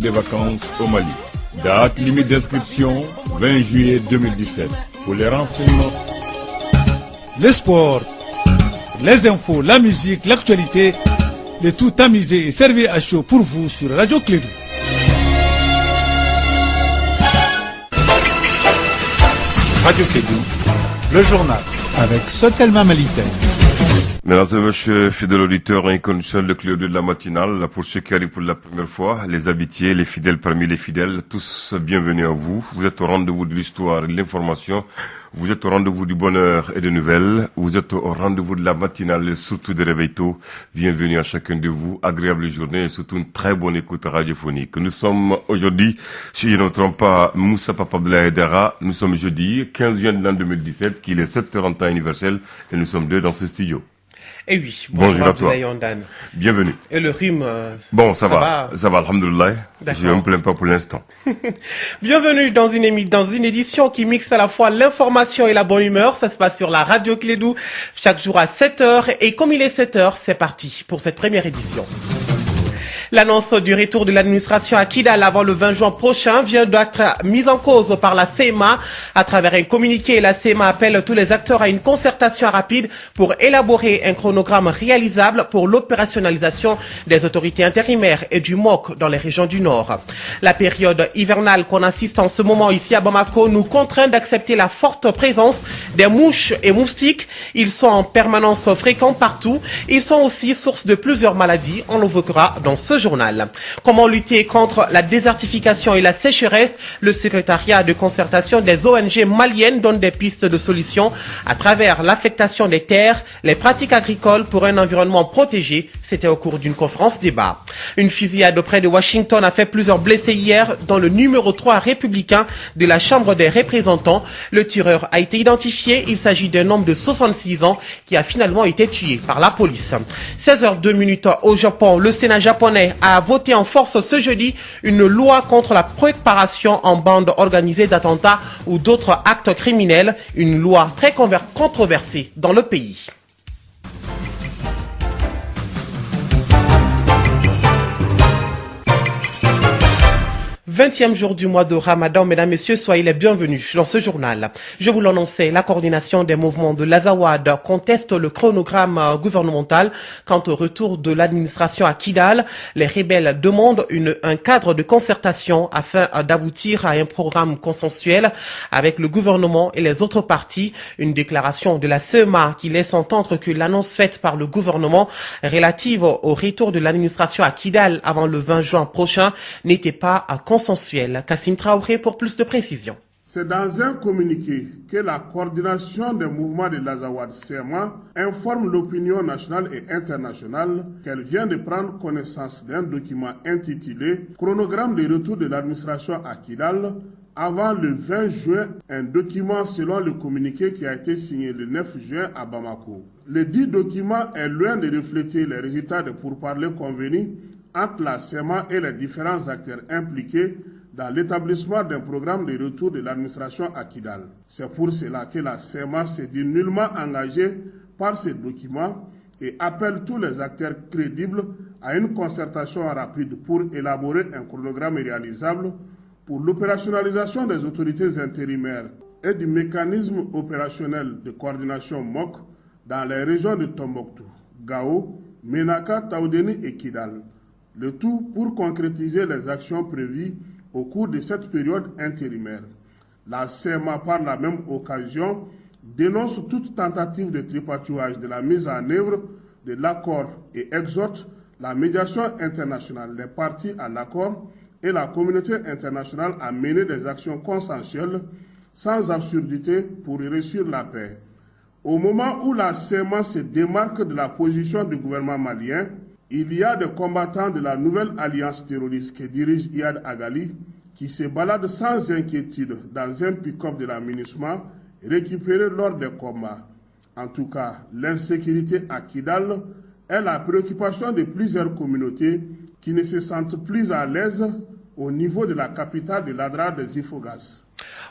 des vacances au Mali. Date limite d'inscription 20 juillet 2017. Pour les renseignements, les sports, les infos, la musique, l'actualité, le tout amusé et servi à chaud pour vous sur Radio Clédou. Radio Clédou, le journal avec Sotelma Malitaire. Mesdames et messieurs, fidèles auditeurs inconditionnels de Clédou de la matinale, pour ceux qui arrivent pour la première fois, les habitués, les fidèles parmi les fidèles, tous bienvenus à vous. Vous êtes au rendez-vous de l'histoire et de l'information. Vous êtes au rendez-vous du bonheur et des nouvelles. Vous êtes au rendez-vous de la matinale et surtout des réveils tôt. Bienvenue à chacun de vous. Agréable journée et surtout une très bonne écoute radiophonique. Nous sommes aujourd'hui, si je ne me trompe pas, Moussa Papabla Dara. Nous sommes jeudi 15 juin de l'an 2017, qu'il est 7h en temps universel et nous sommes deux dans ce studio. Et oui, bonjour à toi. Bienvenue. Et le rhume, bon, ça va, alhamdoulilah. Je ne me plains pas pour l'instant. Bienvenue dans une édition qui mixe à la fois l'information et la bonne humeur. Ça se passe sur la Radio Clédou, chaque jour à 7h. Et comme il est 7h, c'est parti pour cette première édition. L'annonce du retour de l'administration à Kidal avant le 20 juin prochain vient d'être mise en cause par la CMA. À travers un communiqué, la CMA appelle tous les acteurs à une concertation rapide pour élaborer un chronogramme réalisable pour l'opérationnalisation des autorités intérimaires et du MOC dans les régions du Nord. La période hivernale qu'on assiste en ce moment ici à Bamako nous contraint d'accepter la forte présence des mouches et moustiques. Ils sont en permanence fréquents partout. Ils sont aussi source de plusieurs maladies. On l'évoquera dans ce journal. Comment lutter contre la désertification et la sécheresse? Le secrétariat de concertation des ONG maliennes donne des pistes de solutions à travers l'affectation des terres, les pratiques agricoles pour un environnement protégé. C'était au cours d'une conférence débat. Une fusillade près de Washington a fait plusieurs blessés hier dans le numéro 3 républicain de la Chambre des représentants. Le tireur a été identifié. Il s'agit d'un homme de 66 ans qui a finalement été tué par la police. 16h02 au Japon. Le Sénat japonais a voté en force ce jeudi une loi contre la préparation en bande organisée d'attentats ou d'autres actes criminels, une loi très controversée dans le pays. 20e jour du mois de Ramadan, mesdames, messieurs, soyez les bienvenus dans ce journal. Je vous l'annonçais, la coordination des mouvements de l'Azawad conteste le chronogramme gouvernemental quant au retour de l'administration à Kidal. Les rebelles demandent un cadre de concertation afin d'aboutir à un programme consensuel avec le gouvernement et les autres partis. Une déclaration de la CEMA qui laisse entendre que l'annonce faite par le gouvernement relative au retour de l'administration à Kidal avant le 20 juin prochain n'était pas consensuelle. Kassim Traoré pour plus de précisions. C'est dans un communiqué que la coordination des mouvements de l'Azawad CMA informe l'opinion nationale et internationale qu'elle vient de prendre connaissance d'un document intitulé « Chronogramme de retour de l'administration à Kidal » avant le 20 juin, un document selon le communiqué qui a été signé le 9 juin à Bamako. Le dit document est loin de refléter les résultats de pourparlers convenus entre la CEMA et les différents acteurs impliqués dans l'établissement d'un programme de retour de l'administration à Kidal. C'est pour cela que la CEMA s'est dit nullement engagée par ce document et appelle tous les acteurs crédibles à une concertation rapide pour élaborer un chronogramme réalisable pour l'opérationnalisation des autorités intérimaires et du mécanisme opérationnel de coordination MOC dans les régions de Tombouctou, Gao, Menaka, Taoudeni et Kidal. Le tout pour concrétiser les actions prévues au cours de cette période intérimaire. La CMA, par la même occasion, dénonce toute tentative de tripatouillage de la mise en œuvre de l'accord et exhorte la médiation internationale, les parties à l'accord et la communauté internationale à mener des actions consensuelles sans absurdité pour réussir la paix. Au moment où la CMA se démarque de la position du gouvernement malien, il y a des combattants de la nouvelle alliance terroriste que dirige Iyad Agali qui se baladent sans inquiétude dans un pick-up de la MINUSMA récupéré lors des combats. En tout cas, l'insécurité à Kidal est la préoccupation de plusieurs communautés qui ne se sentent plus à l'aise au niveau de la capitale de l'Adrar des Ifogas.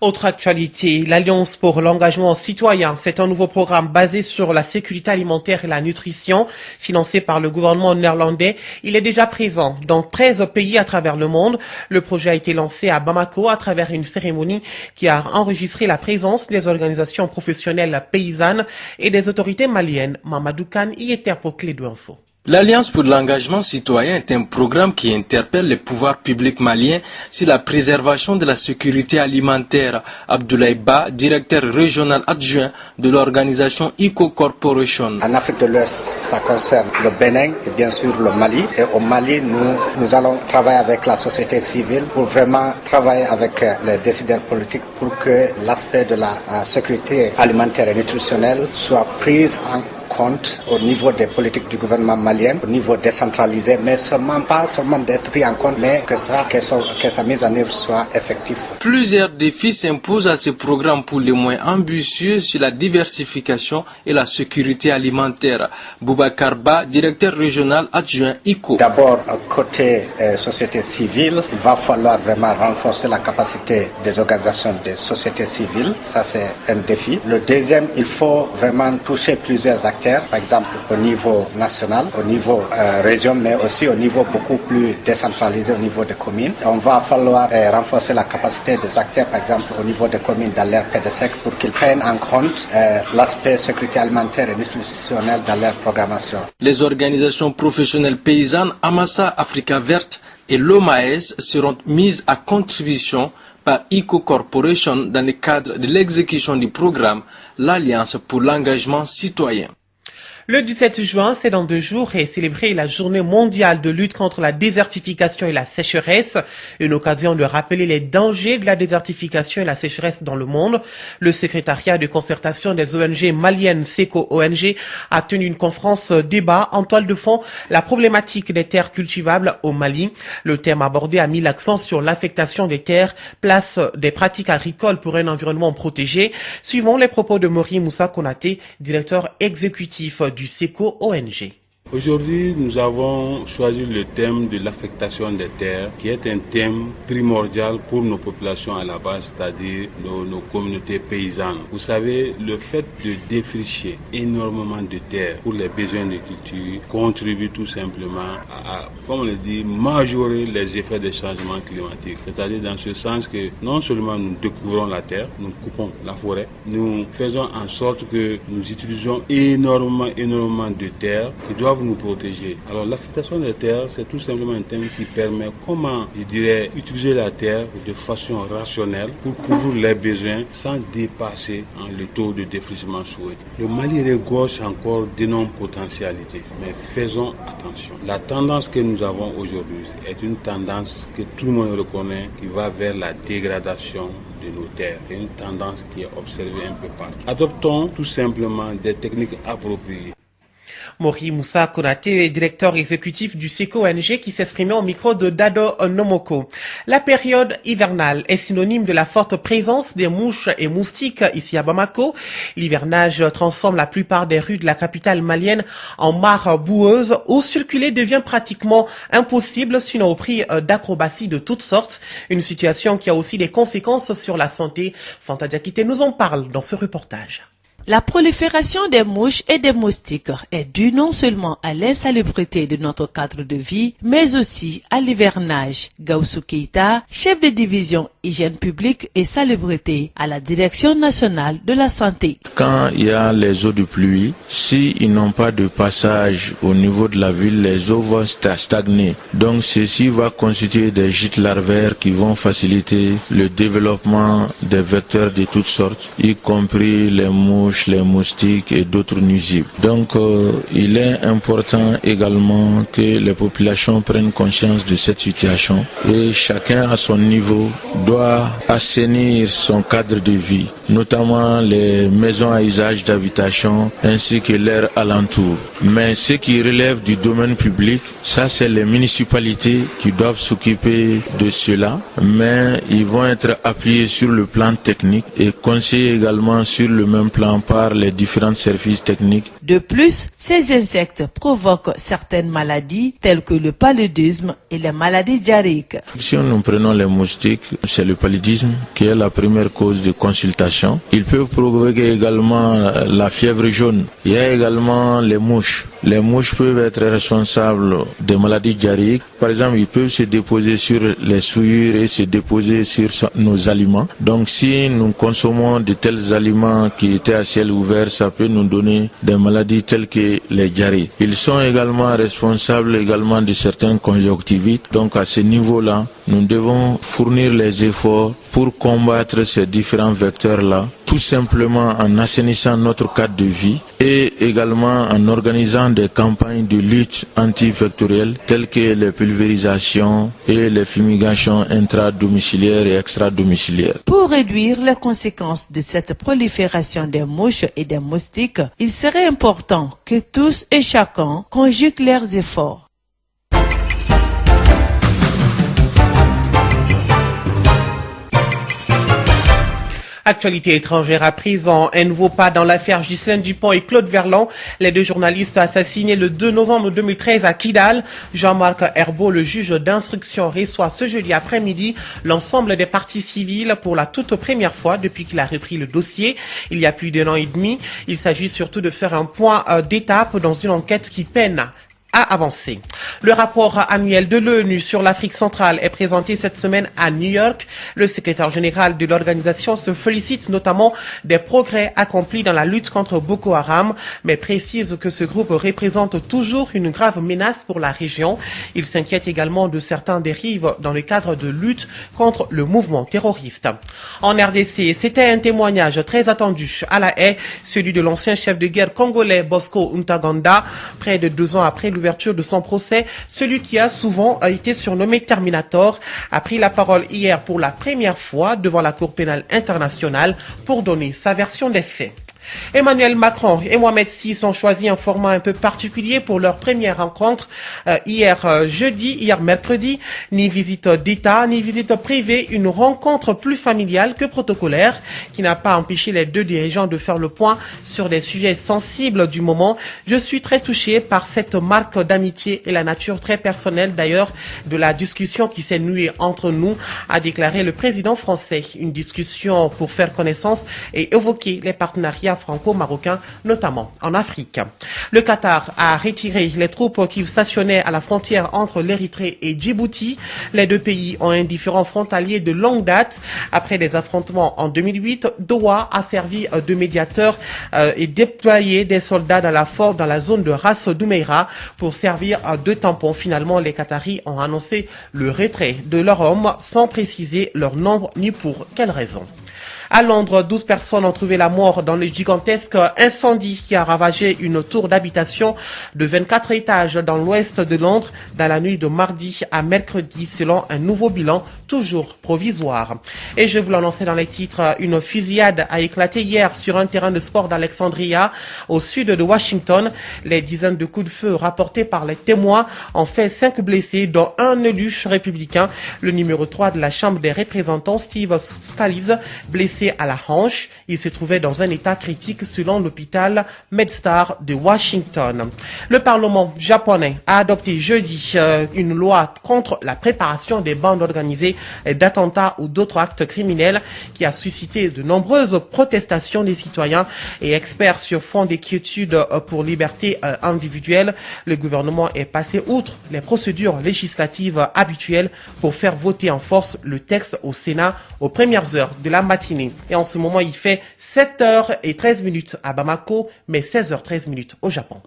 Autre actualité, l'Alliance pour l'engagement citoyen, c'est un nouveau programme basé sur la sécurité alimentaire et la nutrition, financé par le gouvernement néerlandais. Il est déjà présent dans 13 pays à travers le monde. Le projet a été lancé à Bamako à travers une cérémonie qui a enregistré la présence des organisations professionnelles paysannes et des autorités maliennes. Mamadou Kane y était pour Clé d'Info. L'Alliance pour l'engagement citoyen est un programme qui interpelle les pouvoirs publics maliens sur la préservation de la sécurité alimentaire. Abdoulaye Ba, directeur régional adjoint de l'organisation ICO Corporation. En Afrique de l'Ouest, ça concerne le Bénin et bien sûr le Mali. Et au Mali, nous allons travailler avec la société civile pour vraiment travailler avec les décideurs politiques pour que l'aspect de la sécurité alimentaire et nutritionnelle soit pris en compte au niveau des politiques du gouvernement malien, au niveau décentralisé, mais pas seulement d'être pris en compte, mais que sa mise en œuvre soit effective. Plusieurs défis s'imposent à ce programme pour les moins ambitieux sur la diversification et la sécurité alimentaire. Boubacar Ba, directeur régional adjoint ICO. D'abord, côté société civile, il va falloir vraiment renforcer la capacité des organisations de société civile. Ça, c'est un défi. Le deuxième, il faut vraiment toucher plusieurs acteurs, par exemple au niveau national, au niveau région, mais aussi au niveau beaucoup plus décentralisé au niveau des communes. Et on va falloir renforcer la capacité des acteurs, par exemple au niveau des communes dans leur PDSEC, pour qu'ils prennent en compte l'aspect sécurité alimentaire et nutritionnelle dans leur programmation. Les organisations professionnelles paysannes Amassa Africa Verte et l'OMAES seront mises à contribution par ICO Corporation dans le cadre de l'exécution du programme l'Alliance pour l'engagement citoyen. Le 17 juin, c'est dans 2 jours, est célébrée la journée mondiale de lutte contre la désertification et la sécheresse. Une occasion de rappeler les dangers de la désertification et la sécheresse dans le monde. Le secrétariat de concertation des ONG maliennes SECO ONG a tenu une conférence débat en toile de fond la problématique des terres cultivables au Mali. Le thème abordé a mis l'accent sur l'affectation des terres, place des pratiques agricoles pour un environnement protégé. Suivons les propos de Mori Moussa Konaté, directeur exécutif du SECO ONG. Aujourd'hui, nous avons choisi le thème de l'affectation des terres, qui est un thème primordial pour nos populations à la base, c'est-à-dire nos communautés paysannes. Vous savez, le fait de défricher énormément de terres pour les besoins de culture contribue tout simplement à, comme on le dit, majorer les effets des changements climatiques. C'est-à-dire dans ce sens que non seulement nous découvrons la terre, nous coupons la forêt, nous faisons en sorte que nous utilisons énormément de terres qui doivent nous protéger. Alors l'affectation des terres, c'est tout simplement un thème qui permet comment, utiliser la terre de façon rationnelle pour couvrir les besoins sans dépasser le taux de défrichement souhaité. Le Mali regorge encore d'énormes potentialités, mais faisons attention. La tendance que nous avons aujourd'hui est une tendance que tout le monde reconnaît qui va vers la dégradation de nos terres. C'est une tendance qui est observée un peu partout. Adoptons tout simplement des techniques appropriées. Mori Moussa Konaté, directeur exécutif du SECO ONG, qui s'exprimait au micro de Dado Nomoko. La période hivernale est synonyme de la forte présence des mouches et moustiques ici à Bamako. L'hivernage transforme la plupart des rues de la capitale malienne en mares boueuses où circuler devient pratiquement impossible, sinon au prix d'acrobaties de toutes sortes. Une situation qui a aussi des conséquences sur la santé. Fanta Diakité nous en parle dans ce reportage. La prolifération des mouches et des moustiques est due non seulement à l'insalubrité de notre cadre de vie, mais aussi à l'hivernage. Gaussou Keita, chef de division hygiène publique et salubrité à la Direction nationale de la santé. Quand il y a les eaux de pluie, s'ils n'ont pas de passage au niveau de la ville, les eaux vont stagner. Donc ceci va constituer des gîtes larvaires qui vont faciliter le développement des vecteurs de toutes sortes, y compris les mouches, les moustiques et d'autres nuisibles. Donc il est important également que les populations prennent conscience de cette situation et chacun à son niveau doit assainir son cadre de vie notamment les maisons à usage d'habitation ainsi que leurs alentours. Mais ce qui relève du domaine public, ça c'est les municipalités qui doivent s'occuper de cela, mais ils vont être appuyés sur le plan technique et conseillés également sur le même plan par les différents services techniques. De plus, ces insectes provoquent certaines maladies telles que le paludisme et les maladies diarrhéiques. Si nous prenons les moustiques, c'est le paludisme qui est la première cause de consultation. Ils peuvent provoquer également la fièvre jaune. Il y a également les mouches. Les mouches peuvent être responsables des maladies diarrhéiques. Par exemple, ils peuvent se déposer sur les souillures et se déposer sur nos aliments. Donc si nous consommons de tels aliments qui étaient à ciel ouvert, ça peut nous donner des maladies telles que les diarrhées. Ils sont également responsables de certaines conjonctivites. Donc à ce niveau-là, nous devons fournir les efforts pour combattre ces différents vecteurs-là, tout simplement en assainissant notre cadre de vie et également en organisant des campagnes de lutte antivectorielle telles que les pulvérisations et les fumigations intradomiciliaires et extradomiciliaires. Pour réduire les conséquences de cette prolifération des mouches et des moustiques, il serait important que tous et chacun conjuguent leurs efforts. Actualité étrangère a pris un nouveau pas dans l'affaire Ghislaine Dupont et Claude Verlan, les deux journalistes assassinés le 2 novembre 2013 à Kidal. Jean-Marc Herbeau, le juge d'instruction, reçoit ce jeudi après-midi l'ensemble des parties civiles pour la toute première fois depuis qu'il a repris le dossier il y a plus d'1 an et demi. Il s'agit surtout de faire un point d'étape dans une enquête qui peine à avancer. Le rapport annuel de l'ONU sur l'Afrique centrale est présenté cette semaine à New York. Le secrétaire général de l'organisation se félicite notamment des progrès accomplis dans la lutte contre Boko Haram, mais précise que ce groupe représente toujours une grave menace pour la région. Il s'inquiète également de certaines dérives dans le cadre de lutte contre le mouvement terroriste. En RDC, c'était un témoignage très attendu à La Haye, celui de l'ancien chef de guerre congolais Bosco Ntaganda, près de 2 ans après l'ouverture de son procès. Celui qui a souvent été surnommé Terminator a pris la parole hier pour la première fois devant la Cour pénale internationale pour donner sa version des faits. Emmanuel Macron et Mohamed VI ont choisi un format un peu particulier pour leur première rencontre hier mercredi. Ni visite d'État, ni visite privée, une rencontre plus familiale que protocolaire qui n'a pas empêché les deux dirigeants de faire le point sur des sujets sensibles du moment. Je suis très touché par cette marque d'amitié et la nature très personnelle d'ailleurs de la discussion qui s'est nouée entre nous, a déclaré le président français. Une discussion pour faire connaissance et évoquer les partenariats franco-marocains, notamment en Afrique. Le Qatar a retiré les troupes qu'il stationnait à la frontière entre l'Érythrée et Djibouti. Les deux pays ont un différend frontalier de longue date. Après des affrontements en 2008, Doha a servi de médiateur et déployé des soldats dans la zone de Ras Doumeira pour servir de tampon. Finalement, les Qataris ont annoncé le retrait de leurs hommes sans préciser leur nombre ni pour quelle raison. À Londres, 12 personnes ont trouvé la mort dans le gigantesque incendie qui a ravagé une tour d'habitation de 24 étages dans l'ouest de Londres dans la nuit de mardi à mercredi, selon un nouveau bilan toujours provisoire. Et je vous l'annonçais dans les titres, une fusillade a éclaté hier sur un terrain de sport d'Alexandria, au sud de Washington. Les dizaines de coups de feu rapportés par les témoins ont fait 5 blessés, dont un élu républicain, le numéro 3 de la Chambre des représentants, Steve Scalise, blessé à la hanche. Il se trouvait dans un état critique selon l'hôpital MedStar de Washington. Le Parlement japonais a adopté jeudi une loi contre la préparation des bandes organisées d'attentats ou d'autres actes criminels qui a suscité de nombreuses protestations des citoyens et experts sur fond d'inquiétude pour liberté individuelle. Le gouvernement est passé outre les procédures législatives habituelles pour faire voter en force le texte au Sénat aux premières heures de la matinée. Et en ce moment, il fait 7h13 à Bamako, mais 16h13 au Japon.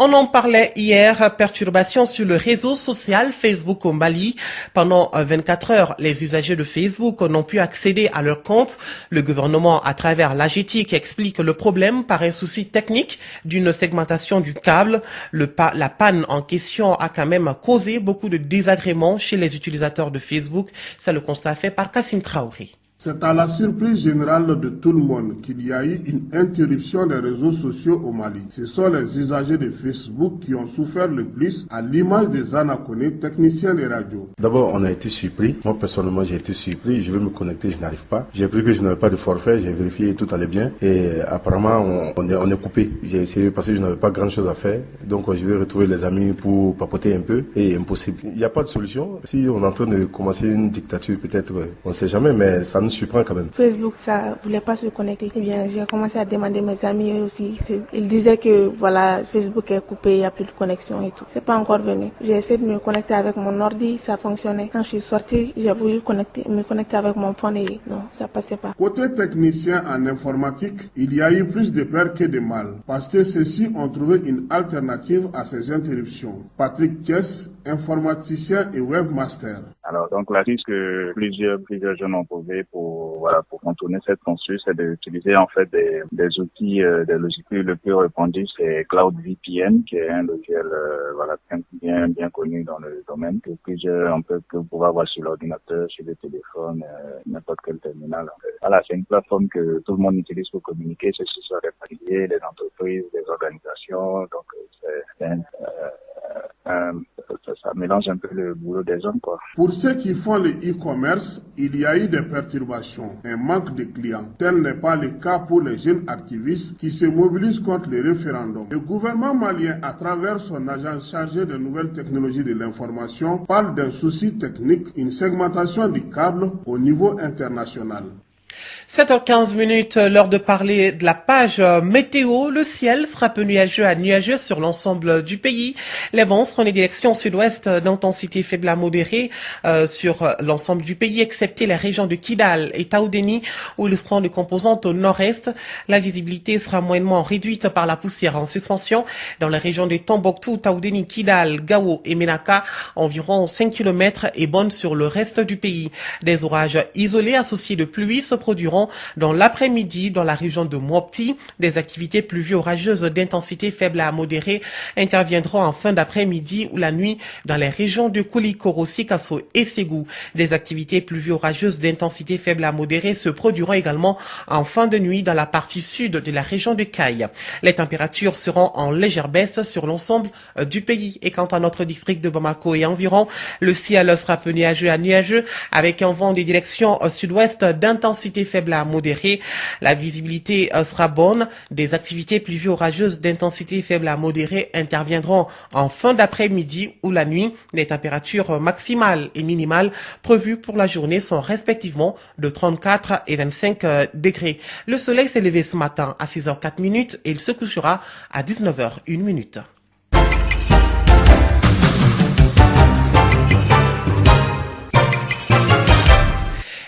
On en parlait hier, perturbation sur le réseau social Facebook au Mali. Pendant 24 heures, les usagers de Facebook n'ont pu accéder à leur compte. Le gouvernement, à travers l'AGETIC, explique le problème par un souci technique d'une segmentation du câble. La panne en question a quand même causé beaucoup de désagréments chez les utilisateurs de Facebook. C'est le constat fait par Kassim Traoré. C'est à la surprise générale de tout le monde qu'il y a eu une interruption des réseaux sociaux au Mali. Ce sont les usagers de Facebook qui ont souffert le plus, à l'image des Anakonais, techniciens des radios. D'abord, on a été surpris. Moi, personnellement, j'ai été surpris. Je veux me connecter, je n'arrive pas. J'ai cru que je n'avais pas de forfait. J'ai vérifié et tout allait bien. Et apparemment, on est coupé. J'ai essayé parce que je n'avais pas grand chose à faire. Donc, je vais retrouver les amis pour papoter un peu. Et impossible. Il n'y a pas de solution. Si on est en train de commencer une dictature, peut-être, on ne sait jamais, mais ça nous surprend quand même. Facebook, ça voulait pas se connecter. Eh bien, j'ai commencé à demander mes amis eux aussi. Ils disaient que voilà, Facebook est coupé, il n'y a plus de connexion et tout. C'est pas encore venu. J'ai essayé de me connecter avec mon ordi, ça fonctionnait. Quand je suis sortie, j'ai voulu me connecter avec mon phone et non, ça passait pas. Côté technicien en informatique, il y a eu plus de peur que de mal, parce que ceux-ci ont trouvé une alternative à ces interruptions. Patrick Thiès, informaticien et webmaster. Alors, donc, la piste que plusieurs jeunes ont posé pour contourner cette censure, c'est d'utiliser, en fait, des outils, des logiciels le plus répandus, c'est Cloud VPN, qui est un logiciel, bien connu dans le domaine, que vous pouvez avoir sur l'ordinateur, sur le téléphone, n'importe quel terminal. Voilà, c'est une plateforme que tout le monde utilise pour communiquer, c'est sur les particuliers, les entreprises, les organisations, donc, ça mélange un peu le boulot des hommes, quoi. Pour ceux qui font le e-commerce, il y a eu des perturbations, un manque de clients. Tel n'est pas le cas pour les jeunes activistes qui se mobilisent contre les référendums. Le gouvernement malien, à travers son agence chargé des nouvelles technologies de l'information, parle d'un souci technique, une segmentation du câble au niveau international. 7h15, l'heure de parler de la page météo. Le ciel sera peu nuageux sur l'ensemble du pays. Les vents seront en direction sud-ouest d'intensité faible à modérée sur l'ensemble du pays, excepté les régions de Kidal et Taoudéni, où ils seront de composante au nord-est. La visibilité sera moyennement réduite par la poussière en suspension. Dans les régions de Tombouctou, Taoudéni, Kidal, Gao et Menaka, environ 5 km et bonne sur le reste du pays. Des orages isolés associés de pluie se produiront dans l'après-midi dans la région de Mopti. Des activités pluvio-orageuses d'intensité faible à modérée interviendront en fin d'après-midi ou la nuit dans les régions de Koulikoro, Sikasso et Ségou. Des activités pluvio-orageuses d'intensité faible à modérée se produiront également en fin de nuit dans la partie sud de la région de Kaï. Les températures seront en légère baisse sur l'ensemble du pays. Et quant à notre district de Bamako et environ, le ciel sera peu nuageux à nuageux avec un vent des directions sud-ouest d'intensité faible à modérée. La visibilité sera bonne. Des activités pluvio-orageuses d'intensité faible à modérée interviendront en fin d'après-midi ou la nuit. Les températures maximales et minimales prévues pour la journée sont respectivement de 34 et 25 degrés. Le soleil s'est levé ce matin à 6h04 et il se couchera à 19h01.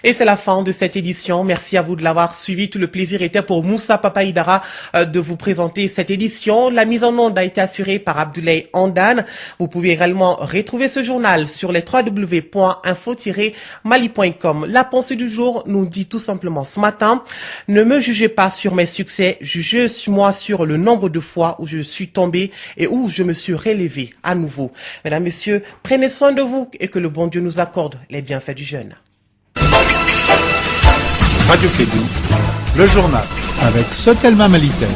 Et c'est la fin de cette édition. Merci à vous de l'avoir suivi. Tout le plaisir était pour Moussa Papaïdara de vous présenter cette édition. La mise en onde a été assurée par Abdoulaye Andane. Vous pouvez également retrouver ce journal sur les www.info-mali.com. La pensée du jour nous dit tout simplement ce matin: ne me jugez pas sur mes succès, jugez-moi sur le nombre de fois où je suis tombé et où je me suis relevé à nouveau. Mesdames, Messieurs, prenez soin de vous et que le bon Dieu nous accorde les bienfaits du jeûne. Radio Kédou, le journal avec Sotelma Malitel.